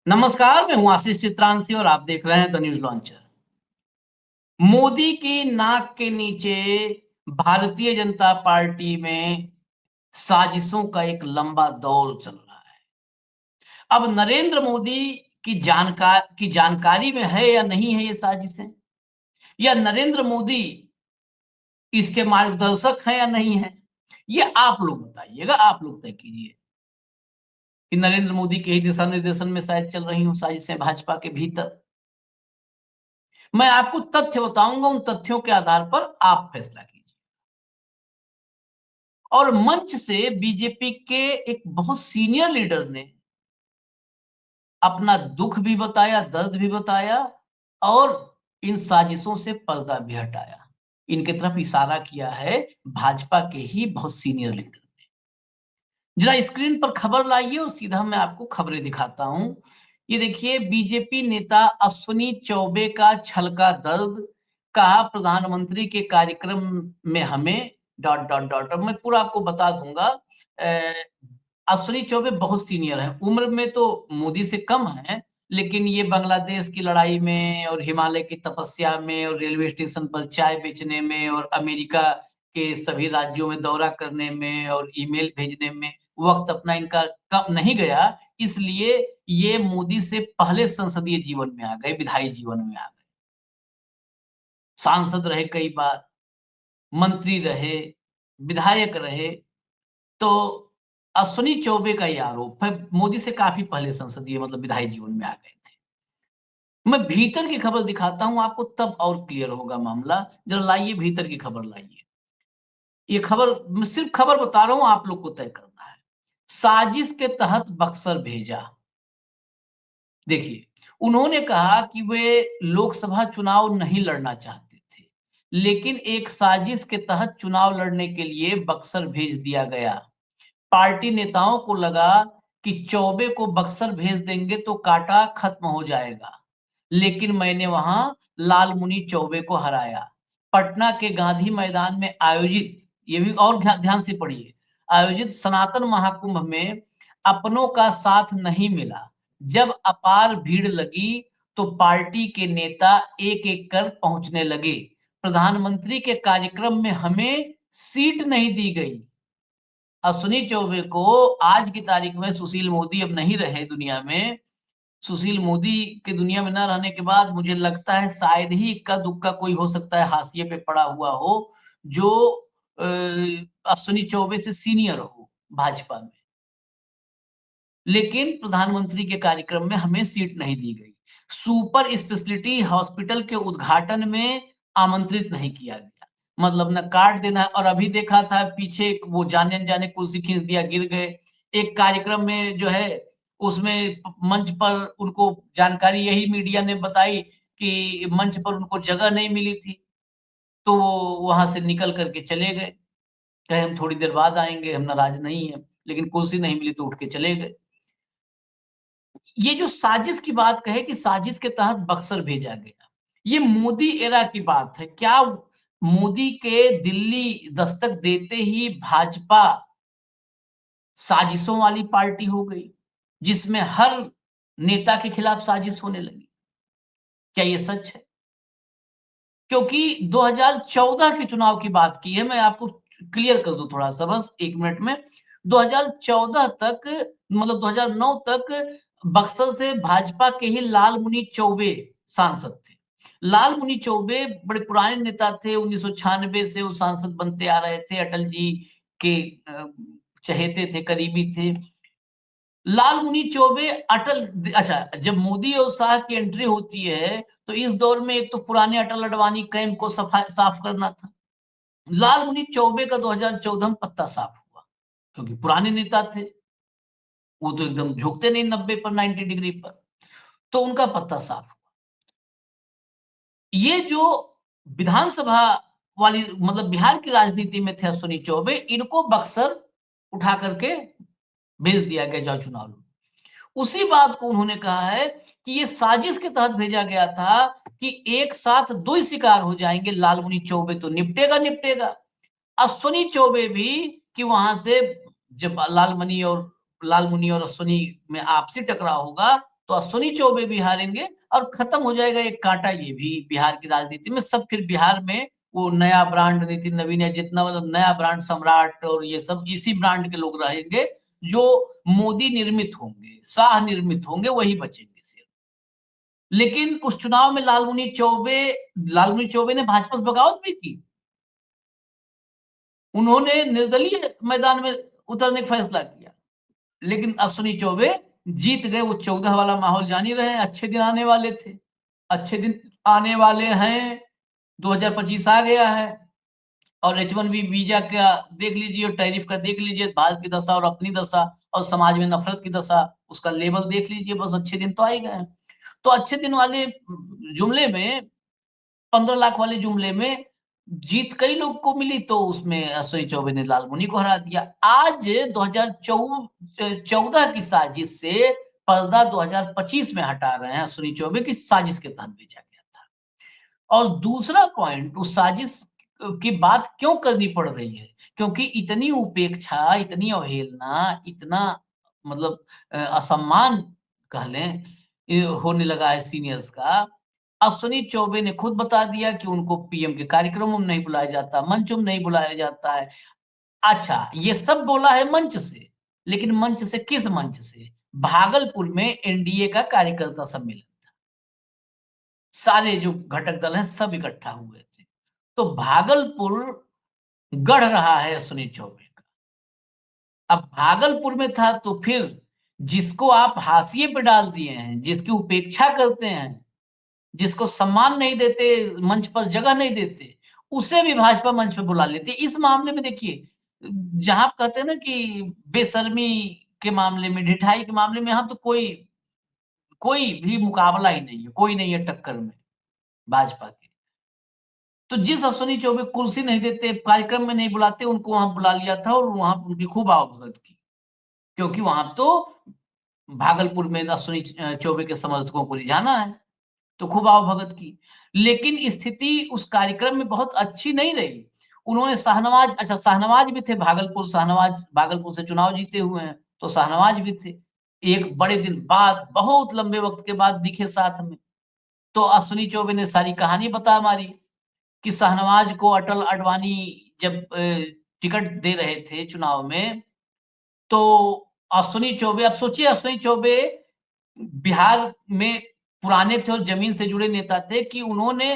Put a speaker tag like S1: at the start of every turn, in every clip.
S1: नमस्कार, मैं हूँ आशीष चित्रांशी और आप देख रहे हैं द न्यूज़ लॉन्चर। मोदी की नाक के नीचे भारतीय जनता पार्टी में साजिशों का एक लंबा दौर चल रहा है। अब नरेंद्र मोदी की जानकारी में है या नहीं है ये साजिशें? या नरेंद्र मोदी इसके मार्गदर्शक हैं या नहीं हैं? ये आप लोग बताइएगा, आप लोग तय कीजिए कि नरेंद्र मोदी के ही दिशा-निर्देशन में शायद चल रही हों साजिशें भाजपा के भीतर। मैं आपको तथ्य बताऊँगा, उन तथ्यों के आधार पर आप फैसला कीजिए। और मंच से बीजेपी के एक बहुत सीनियर लीडर ने अपना दुःख भी बताया, दर्द भी बताया और इन साजिशों से पर्दा भी हटाया। इनकी तरफ इशारा किया है भाजपा के ही बहुत सीनियर लीडर ने। जरा स्क्रीन पर खबर लाइए और सीधा मैं आपको खबरें दिखाता हूँ। ये देखिए बीजेपी नेता अश्विनी चौबे का छलका दर्द, कहा प्रधानमंत्री के कार्यक्रम में हमें डॉट अब मैं पूरा आपको बता दूँगा। अ, अश्विनी चौबे बहुत सीनियर हैं, उम्र में तो मोदी से कम हैं, लेकिन ये बांग्लादेश की लड़ाई में और हिमालय की तपस्या में और रेलवे स्टेशन पर चाय बेचने में और अमेरिका के सभी राज्यों में दौरा करने में और ईमेल भेजने में वक़्त अपना इनका कम नहीं गया, इसलिए ये मोदी से पहले संसदीय जीवन में आ गए, विधायी जीवन में आ गए। सांसद रहे कई बार, मंत्री रहे, विधायक रहे, तो अश्विनी चौबे का ये आरोप है, मोदी से काफ़ी पहले संसदीय मतलब विधायी जीवन में आ गए थे। मैं भीतर की खबर दिखाता हूँ आपको तब और क्लियर होगा मामला। ज़रा लाइए भीतर की खबर लाइए। ये खबर मैं सिर्फ़ खबर बता रहा हूँ, आप लोग को तय करना है। साजिश के तहत बक्सर भेजा। देखिए, उन्होंने कहा कि वे लोकसभा चुनाव नहीं लड़ना चाहते थे, लेकिन एक साजिश के तहत चुनाव लड़ने के लिए बक्सर भेज दिया गया। पार्टी नेताओं को लगा कि चौबे को बक्सर भेज देंगे तो कांटा खत्म हो जाएगा, लेकिन मैंने वहां लालमुनि चौबे को हराया। पटना के गांधी मैदान में आयोजित, ये भी और ध्यान से पढ़िए, आयोजित सनातन महाकुंभ में अपनों का साथ नहीं मिला। जब अपार भीड़ लगी तो पार्टी के नेता एक-एक कर पहुंचने लगे। प्रधानमंत्री के कार्यक्रम में हमें सीट नहीं दी गई। अश्विनी चौबे को आज की तारीख में सुशील मोदी अब नहीं रहे दुनिया में। सुशील मोदी के दुनिया में ना रहने के बाद मुझे लगता है शायद ही इक्का-दुक्का कोई हो सकता है हाशिए पे पड़ा हुआ हो, जो अ, अश्विनी चौबे से सीनियर हो भाजपा में। लेकिन प्रधानमंत्री के कार्यक्रम में हमें सीट नहीं दी गई। सुपर स्पेशलिटी हॉस्पिटल के उद्घाटन में आमंत्रित नहीं किया गया। मतलब ना कार्ड देना, और अभी देखा था पीछे वो जाने-अनजाने कुर्सी खींच दिया, गिर गए। एक कार्यक्रम में जो है उसमें मंच पर उनको जानकारी यही मीडिया ने बताई कि मंच पर उनको जगह नहीं मिली थी, तो वो वहाँ से निकल कर के चले गए। कहे हम थोड़ी देर बाद आएँगे, हम नाराज़ नहीं हैं, लेकिन कुर्सी नहीं मिली तो उठ के चले गए। ये जो साजिश की बात कहे कि साजिश के तहत बक्सर भेजा गया, ये मोदी एरा की बात है। क्या मोदी के दिल्ली दस्तक देते ही भाजपा साजिशों वाली पार्टी हो गई, जिसमें हर नेता के खिलाफ साजिश होने लगी? क्या ये सच है? क्योंकि 2014 के चुनाव की बात की है, मैं आपको क्लियर कर दूँ थोड़ा-सा बस 1 मिनट में। 2014 तक मतलब 2009 तक बक्सर से भाजपा के ही लालमुनि चौबे सांसद थे। लालमुनि चौबे बड़े पुराने नेता थे, 1996 से वो सांसद बनते आ रहे थे, अटल जी के अ, चहेते थे, करीबी थे। लालमुनि चौबे अच्छा, जब मोदी और शाह की एंट्री होती है, तो इस दौर में एक तो पुराने अटल अडवाणी कैंप को साफ करना था। लालमुनि चौबे का 2014 में पत्ता साफ हुआ, क्योंकि पुराने नेता थे, वो तो एकदम झुकते नहीं 90 पर 90 डिग्री पर, तो उनका पत्ता साफ हुआ। ये जो विधानसभा वाली मतलब बिहार की राजनीति में थे अश्विनी चौबे, इनको बक्सर उठा करके भेज दिया गया, जाओ चुनाव लड़ो। उसी बात को उन्होंने कहा है कि ये साजिश के तहत भेजा गया था कि एक साथ 2 ही शिकार हो जाएँगे, लालमुनि चौबे तो निपटेगा। अश्विनी चौबे भी कि वहाँ से जब लालमुनि और अश्विनी में आपसी टकराव होगा, तो अश्विनी चौबे भी हारेंगे और खत्म हो जाएगा एक कांटा ये भी बिहार की राजनीति में। सब फिर बिहार में वो नया ब्रांड नितिन नवीन या जितना मतलब नया ब्रांड सम्राट और ये सब इसी ब्रांड के लोग रहेंगे, जो मोदी निर्मित होंगे, शाह निर्मित होंगे, वही बचेंगे सिर्फ। लेकिन उस चुनाव में लालमुनि चौबे ने भाजपा से बगावत भी की। उन्होंने निर्दलीय मैदान में उतरने का फैसला किया। लेकिन अश्विनी चौबे जीत गए। वो 14 वाला माहौल जान ही रहे हैं, अच्छे दिन आने वाले थे। अच्छे दिन आने वाले हैं, 2025 आ गया है और H1B वीजा का देख लीजिए और टैरिफ का देख लीजिए, भारत की दशा और अपनी दशा और समाज में नफरत की दशा, उसका लेवल देख लीजिए, बस अच्छे दिन तो आ ही गए हैं। तो अच्छे दिन वाले जुमले में 15 लाख वाले जुमले में जीत कई लोग को मिली, तो उसमें अश्विनी चौबे ने लालमुनि को हरा दिया। आज 2014 की साजिश से पर्दा 2025 में हटा रहे हैं अश्विनी चौबे की साजिश के तहत भेजा गया था। और दूसरा पॉइंट, उस साजिश की बात क्यों करनी पड़ रही है? क्योंकि इतनी उपेक्षा, इतनी अवहेलना, इतना मतलब असम्मान कह लें होने लगा है सीनियर्स का। अश्विनी चौबे ने खुद बता दिया कि उनको पीएम के कार्यक्रमों में नहीं बुलाया जाता, मंचों में नहीं बुलाया जाता है। अच्छा, ये सब बोला है मंच से, लेकिन मंच से किस मंच से? भागलपुर में एनडीए का कार्यकर्ता सम्मेलन था। सारे जो घटक दल हैं सब इकट्ठा हुए थे। तो भागलपुर गढ़ रहा है अश्विनी चौबे का। अब भागलपुर में था तो फिर जिसको आप हाशिए पे डाल दिए हैं, जिसकी उपेक्षा करते हैं, जिसको सम्मान नहीं देते, मंच पर जगह नहीं देते, उसे भी भाजपा मंच पे बुला लेती है। इस मामले में देखिए, जहाँ आप कहते हैं ना कि बेशर्मी के मामले में, ढिठाई के मामले में, यहाँ तो कोई कोई भी मुकाबला ही नहीं है, कोई नहीं है टक्कर में भाजपा के। तो जिस अश्विनी चौबे कुर्सी नहीं देते, कार्यक्रम में नहीं बुलाते, उनको वहाँ बुला लिया था और वहाँ उनकी खूब आवभगत की। क्योंकि वहाँ तो भागलपुर में अश्विनी चौबे के समर्थकों को रिझाना है। तो खूब आवभगत की। लेकिन स्थिति उस कार्यक्रम में बहुत अच्छी नहीं रही। उन्होंने शाहनवाज भी थे, भागलपुर से चुनाव जीते हुए हैं, तो शाहनवाज भी थे। एक बड़े दिन बाद, बहुत लंबे वक़्त के बाद दिखे साथ में। तो अश्विनी चौबे ने सारी कहानी बता मारी कि शाहनवाज को अटल अडवाणी जब टिकट दे रहे थे चुनाव में, तो अश्विनी चौबे, अब सोचिए अश्विनी चौबे बिहार में पुराने थे और जमीन से जुड़े नेता थे कि उन्होंने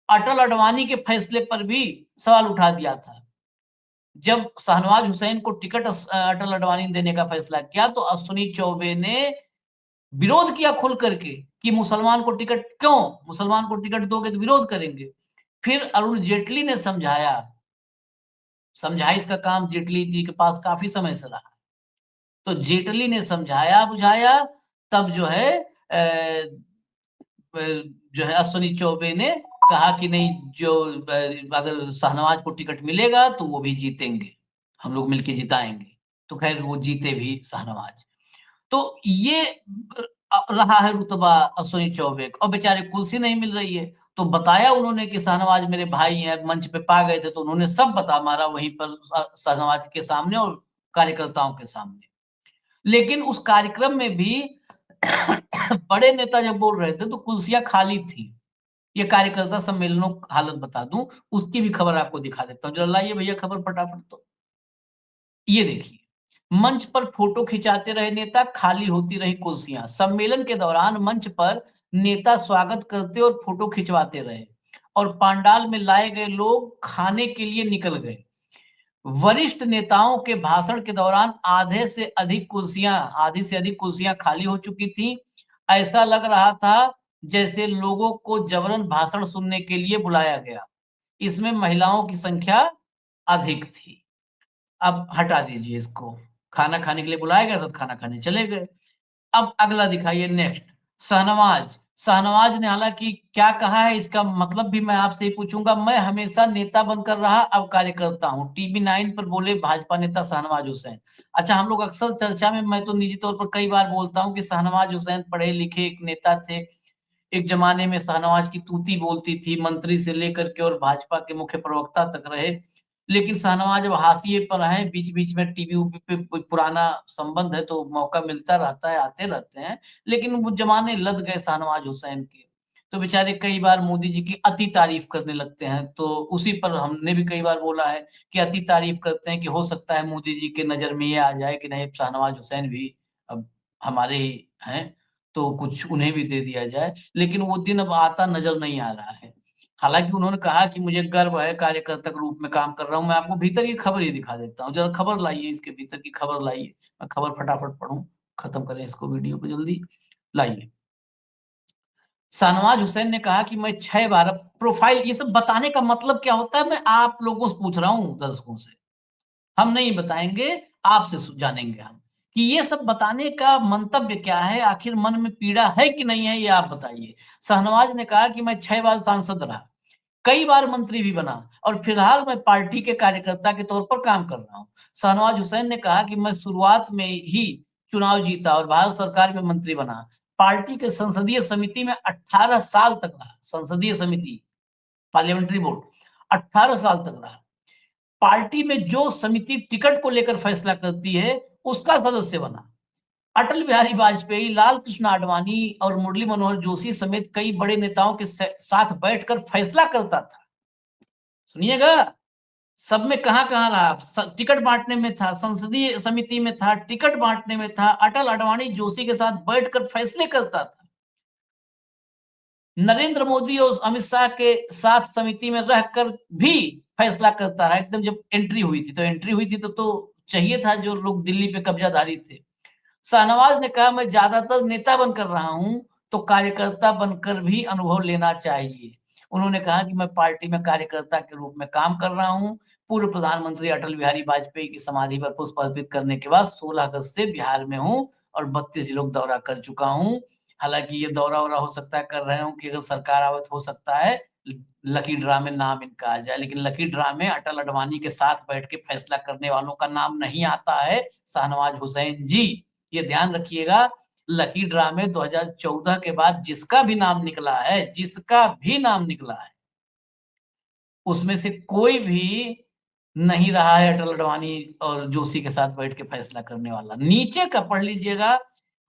S1: अटल अडवाणी के फैसले पर भी सवाल उठा दिया था। जब शाहनवाज हुसैन को टिकट अटल अडवाणी ने देने का फैसला किया, तो अश्विनी चौबे ने विरोध किया खुल करके कि मुसलमान को टिकट दोगे तो विरोध करेंगे। फिर अरुण जेटली ने समझाया, समझाइश का काम जेटली जी के पास काफ़ी समय से रहा। तो जेटली ने समझाया-बुझाया, तब अ, जो है अश्विनी चौबे ने कहा कि नहीं, अगर शाहनवाज को टिकट मिलेगा तो वो भी जीतेंगे, हम लोग मिलके जिताएँगे। तो ख़ैर वो जीते भी शाहनवाज। तो ये रहा है रुतबा अश्विनी चौबे का, और बेचारे कुर्सी नहीं मिल रही है। तो बताया उन्होंने कि शाहनवाज मेरे भाई हैं, मंच पे पा गए थे, तो उन्होंने सब बता मारा वहीं पर शाहनवाज के सामने और कार्यकर्ताओं के सामने। लेकिन उस कार्यक्रम में भी बड़े नेता जब बोल रहे थे तो कुर्सियाँ खाली थी। ये कार्यकर्ता सम्मेलनों की हालत बता दूँ, उसकी भी खबर आपको दिखा देता हूँ। ज़रा लाइए भैया खबर फटाफट तो। ये देखिए, मंच पर फोटो खिंचाते रहे नेता, खाली होती रही कुर्सियाँ। सम्मेलन के दौरान मंच पर नेता स्वागत करते और फोटो खिंचवाते रहे और पंडाल में लाए गए लोग खाने के लिए निकल गए। वरिष्ठ नेताओं के भाषण के दौरान आधी से अधिक कुर्सियां खाली हो चुकी थीं। ऐसा लग रहा था जैसे लोगों को जबरन भाषण सुनने के लिए बुलाया गया। इसमें महिलाओं की संख्या अधिक थी। अब हटा दीजिए इसको। खाना खाने के लिए बुलाया गया, सब खाना खाने चले गए। अब अगला दिखाइए नेक्स्ट, शाहनवाज। शाहनवाज ने हालाँकि क्या कहा है इसका मतलब भी मैं आपसे ही पूछूँगा। मैं हमेशा नेता बनकर रहा, अब कार्यकर्ता हूँ। टीवी 9 पर बोले भाजपा नेता शाहनवाज हुसैन। अच्छा, हम लोग अक्सर चर्चा में, मैं तो निजी तौर पर कई बार बोलता हूँ कि शाहनवाज हुसैन पढ़े-लिखे एक नेता थे। एक ज़माने में शाहनवाज की तूती बोलती थी, मंत्री से लेकर के और भाजपा के मुख्य प्रवक्ता तक रहे। लेकिन शाहनवाज़ अब हाशिए पर हैं, बीच-बीच में टीवी-वूवी पे कोई पुराना संबंध है तो मौका मिलता रहता है, आते रहते हैं, लेकिन वो ज़माने लद गए शाहनवाज़ हुसैन के। तो बेचारे कई बार मोदी जी की अति तारीफ़ करने लगते हैं, तो उसी पर हमने भी कई बार बोला है कि अति तारीफ़ करते हैं कि हो सकता है मोदी जी के नज़र में ये आ जाए कि नहीं शाहनवाज़ हुसैन भी अब हमारे ही हैं, तो कुछ उन्हें भी दे दिया जाए, लेकिन वो दिन अब आता नज़र नहीं आ रहा है। हालाँकि उन्होंने कहा कि मुझे गर्व है कार्यकर्ता के रूप में काम कर रहा हूँ। मैं आपको भीतर की खबर ही दिखा देता हूँ। ज़रा खबर लाइए, इसके भीतर की खबर लाइए। मैं खबर फटाफट पढ़ूँ, खत्म करें इसको वीडियो को जल्दी। लाइए। शाहनवाज़ हुसैन ने कहा कि मैं 6 बार अब प्रोफ़ाइल ये सब बताने का मतलब क्या होता है मैं आप लोगों से पूछ रहा हूँ दर्शकों से। हम नहीं बताएँगे, आपसे जानेंगे हम, कि ये सब बताने का मंतव्य क्या है? आखिर मन में पीड़ा है कि नहीं है ये आप बताइए। शाहनवाज़ ने कहा कि मैं 6 बार सांसद रहा। कई बार मंत्री भी बना और फिलहाल मैं पार्टी के कार्यकर्ता के तौर पर काम कर रहा हूँ। शाहनवाज हुसैन ने कहा कि मैं शुरुआत में ही चुनाव जीता और भारत सरकार में मंत्री बना। पार्टी के संसदीय समिति में 18 साल तक रहा। संसदीय समिति, पार्लियामेंट्री बोर्ड 18 साल तक रहा। पार्टी में जो समिति टिकट को लेकर फैसला करती है, उसका सदस्य बना। अटल बिहारी वाजपेयी, लाल कृष्ण आडवाणी और मुरली मनोहर जोशी समेत कई बड़े नेताओं के साथ बैठकर फैसला करता था। सुनिएगा, सब में कहाँ-कहाँ रहा, टिकट बाँटने में था, संसदीय समिति में था, टिकट बाँटने में था, अटल, आडवाणी, जोशी के साथ बैठकर फैसले करता था। नरेंद्र मोदी और अमित शाह के साथ समिति में रहकर भी फैसला करता रहा। एकदम जब एंट्री हुई थी तो चाहिए था जो लोग दिल्ली पे कब्जाधारी थे। शाहनवाज ने कहा मैं ज्यादातर नेता बनकर रहा हूं तो कार्यकर्ता बनकर भी अनुभव लेना चाहिए। उन्होंने कहा कि मैं पार्टी में कार्यकर्ता के रूप में काम कर रहा हूं। पूर्व प्रधानमंत्री अटल बिहारी वाजपेयी की समाधि पर पुष्प अर्पित करने के बाद 16 अगस्त से बिहार में हूं और 32 जिलों का दौरा कर चुका हूं। हालांकि ये दौरा हो सकता है कर रहे हो कि अगर सरकार आवे तो हो सकता है लकी ड्रा में नाम इनका आ जाए, लेकिन लकी ड्रा में अटल अडवाणी के साथ बैठ के फैसला करने वालों का नाम नहीं आता है। शाहनवाज हुसैन जी, ये ध्यान रखिएगा, लकी ड्रा में 2014 के बाद जिसका भी नाम निकला है, उसमें से कोई भी नहीं रहा है अटल अडवाणी और जोशी के साथ बैठ के फैसला करने वाला। नीचे का पढ़ लीजिएगा,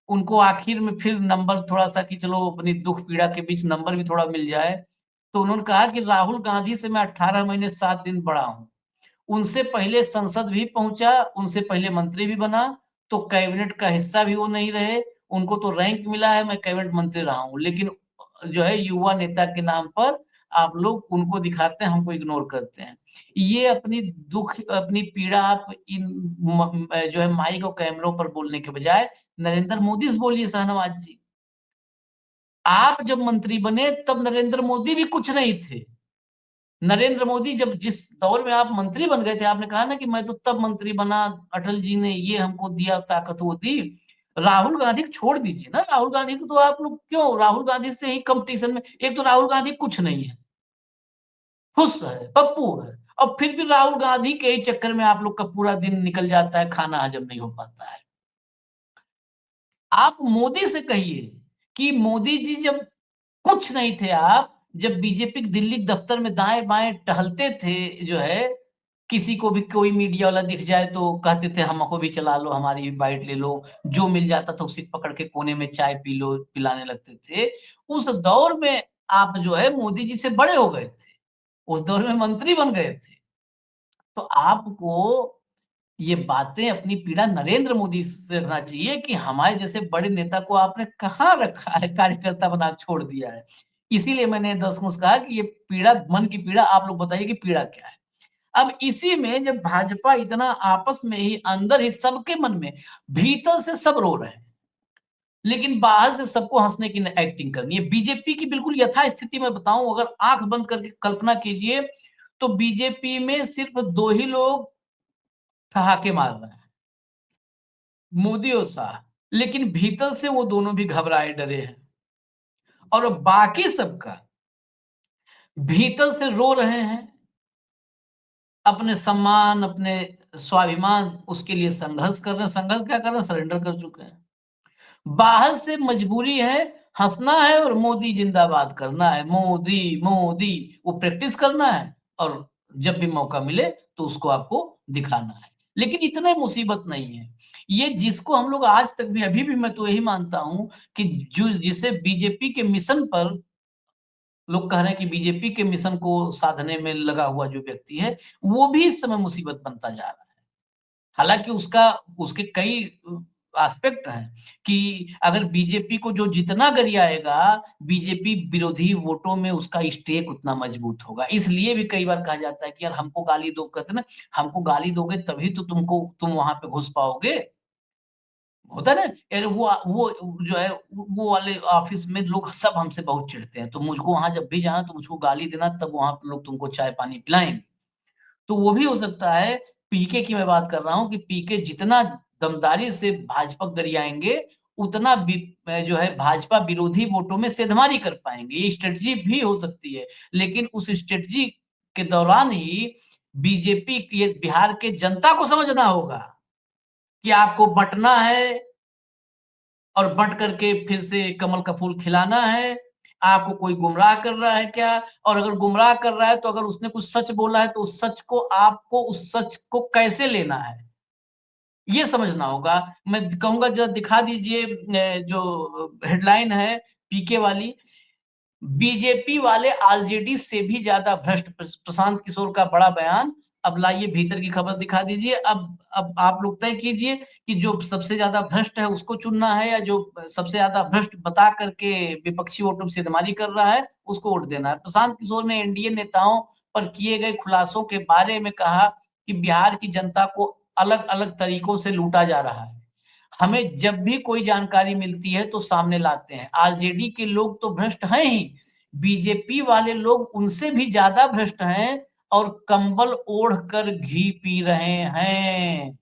S1: उनको आखिर में फिर नंबर थोड़ा-सा कि चलो अपनी दुःख पीड़ा के बीच नंबर भी थोड़ा मिल जाए, तो उन्होंने कहा कि राहुल गांधी से मैं 18 महीने 7 दिन बड़ा हूँ। उनसे पहले संसद भी पहुँचा, उनसे पहले मंत्री भी बना, तो कैबिनेट का हिस्सा भी वो नहीं रहे। उनको तो रैंक मिला है, मैं कैबिनेट मंत्री रहा हूँ। लेकिन जो है युवा नेता के नाम पर आप लोग उनको दिखाते हैं, हमको इग्नोर करते हैं। ये अपनी दुःख, अपनी पीड़ा आप इन जो है माइक और कैमरों पर बोलने के बजाय नरेंद्र मोदी से बोलिए शाहनवाज जी। आप जब मंत्री बने तब नरेंद्र मोदी भी कुछ नहीं थे। नरेंद्र मोदी जब जिस दौर में आप मंत्री बन गए थे, आपने कहा ना कि मैं तो तब मंत्री बना, अटल जी ने ये हमको दिया, ताकत वो दी। राहुल गांधी को छोड़ दीजिए ना, राहुल गांधी को तो आप लोग क्यों राहुल गांधी से ही कॉम्पिटिशन में, एक तो राहुल गांधी कुछ नहीं है, खुश है, पप्पू है और फिर भी राहुल गांधी के ही चक्कर में आप लोग का पूरा दिन निकल जाता है, खाना हजम नहीं हो पाता है। आप मोदी से कहिए कि मोदी जी जब कुछ नहीं थे आप, जब बीजेपी के दिल्ली दफ्तर में दाएँ-बाएँ टहलते थे जो है, किसी को भी कोई मीडिया वाला दिख जाए तो कहते थे हमको भी चला लो, हमारी भी बाइट ले लो। जो मिल जाता था उसे पकड़ के कोने में चाय पी लो, पिलाने लगते थे। उस दौर में आप जो है मोदी जी से बड़े हो गए थे। उस दौर में मंत्री बन गए थे। तो आपको ये बातें अपनी पीड़ा नरेंद्र मोदी से करना चाहिए कि हमारे जैसे बड़े नेता को आपने कहाँ रखा है, कार्यकर्ता बना के छोड़ दिया है। इसीलिए मैंने दसमूस कहा कि ये पीड़ा, मन की पीड़ा आप लोग बताइए कि पीड़ा क्या है? अब इसी में जब भाजपा इतना आपस में ही अंदर ही सबके मन में, भीतर से सब रो रहे हैं, लेकिन बाहर से सबको हँसने की एक्टिंग करनी है। बीजेपी की बिल्कुल यथास्थिति मैं बताऊँ, अगर आँख बंद करके कल्पना कीजिए, तो बीजेपी में सिर्फ 2 ही लोग ठहाके मार रहे हैं, मोदी और शाह। लेकिन भीतर से वो दोनों भी घबराए डरे हैं और बाकी सबका भीतर से रो रहे हैं, अपने सम्मान, अपने स्वाभिमान उसके लिए संघर्ष कर रहे हैं। संघर्ष क्या कर रहे हैं? सरेंडर कर चुके हैं। बाहर से मजबूरी है, हँसना है और मोदी जिंदाबाद करना है। मोदी, मोदी वो प्रैक्टिस करना है और जब भी मौका मिले तो उसको आपको दिखाना है। लेकिन इतना मुसीबत नहीं है। ये जिसको हम लोग आज तक भी अभी भी मैं तो यही मानता हूँ कि जो जिसे बीजेपी के मिशन पर लोग कह रहे हैं कि बीजेपी के मिशन को साधने में लगा हुआ जो व्यक्ति है, वो भी इस समय मुसीबत बनता जा रहा है। हालाँकि उसका उसके कई एस्पेक्ट हैं कि अगर बीजेपी को जो जितना गरियाएगा, बीजेपी विरोधी वोटों में उसका स्टेक उतना मजबूत होगा। इसलिए भी कई बार कहा जाता है कि यार हमको गाली दो कहते हैं ना, हमको गाली दोगे तभी तो तुम वहाँ पे घुस पाओगे। होता है ना? यार वो जो है वो वाले ऑफ़िस में लोग सब हमसे बहुत चिढ़ते हैं, तो मुझको वहाँ जब भी जाना तो मुझको गाली देना तब वहाँ पे लोग तुमको चाय-पानी पिलाएँगे। तो वो भी हो सकता है, पीके की मैं बात कर रहा हूँ कि पीके जितना दमदारी से भाजपा गरियाएँगे, उतना जो है भाजपा विरोधी वोटों में सेंधमारी कर पाएँगे। ये स्ट्रैटेजी भी हो सकती है, लेकिन उस स्ट्रैटेजी के दौरान ही बीजेपी ये बिहार के जनता को समझना होगा कि आपको बँटना है और बँट करके फिर से कमल का फूल खिलाना है। आपको कोई गुमराह कर रहा है क्या? और अगर गुमराह कर रहा है तो अगर उसने कुछ सच बोला है तो उस सच को आपको उस सच को कैसे लेना है? ये समझना होगा। मैं कहूँगा ज़रा दिखा दीजिए जो हेडलाइन है पीके वाली, बीजेपी वाले आरजेडी से भी ज़्यादा भ्रष्ट प्रशांत किशोर का बड़ा बयान। अब लाइए भीतर की खबर दिखा दीजिए। अब आप लोग तय कीजिए कि जो सबसे ज़्यादा भ्रष्ट है उसको चुनना है या जो सबसे ज़्यादा भ्रष्ट बता करके विपक्षी वोटों से सेंधमारी कर रहा है, उसको वोट देना है। प्रशांत किशोर ने एनडीए नेताओं पर किए गए खुलासों के बारे में कहा कि बिहार की जनता को अलग-अलग तरीकों से लूटा जा रहा है। हमें जब भी कोई जानकारी मिलती है तो सामने लाते हैं। आरजेडी के लोग तो भ्रष्ट हैं ही, बीजेपी वाले लोग उनसे भी ज़्यादा भ्रष्ट हैं और कंबल ओढ़ कर घी पी रहे हैं।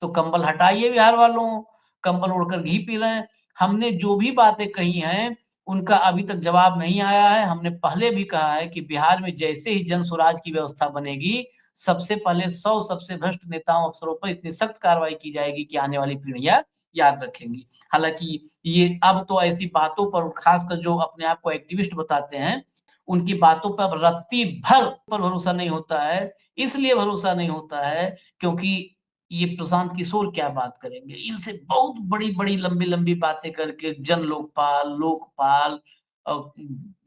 S1: तो कंबल हटाइए बिहार वालों, कंबल ओढ़कर घी पी रहे हैं। हमने जो भी बातें कही हैं, उनका अभी तक जवाब नहीं आया है। हमने पहले भी कहा है कि बिहार में जैसे ही जन-स्वराज की व्यवस्था बनेगी, सबसे पहले 100 सबसे भ्रष्ट नेताओं, अफसरों पर इतनी सख्त कार्रवाई की जाएगी कि आने वाली पीढ़ियाँ याद रखेंगी। हालाँकि ये अब तो ऐसी बातों पर खासकर जो अपने आप को एक्टिविस्ट बताते हैं, उनकी बातों पर अब रत्ती भर पर भरोसा नहीं होता है। इसलिए भरोसा नहीं होता है क्योंकि ये प्रशांत किशोर क्या बात करेंगे। इनसे बहुत बड़ी-बड़ी, लंबी-लंबी बातें करके जन लोकपाल, लोकपाल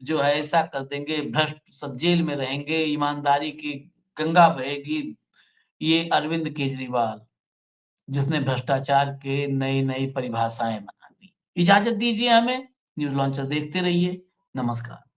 S1: जो है ऐसा कर देंगे, भ्रष्ट सब जेल में रहेंगे, ईमानदारी की गंगा बहेगी। ये अरविंद केजरीवाल, जिसने भ्रष्टाचार के नई-नई परिभाषाएँ बना दी। इजाज़त दीजिए हमें, न्यूज़ लॉन्चर देखते रहिए। नमस्कार।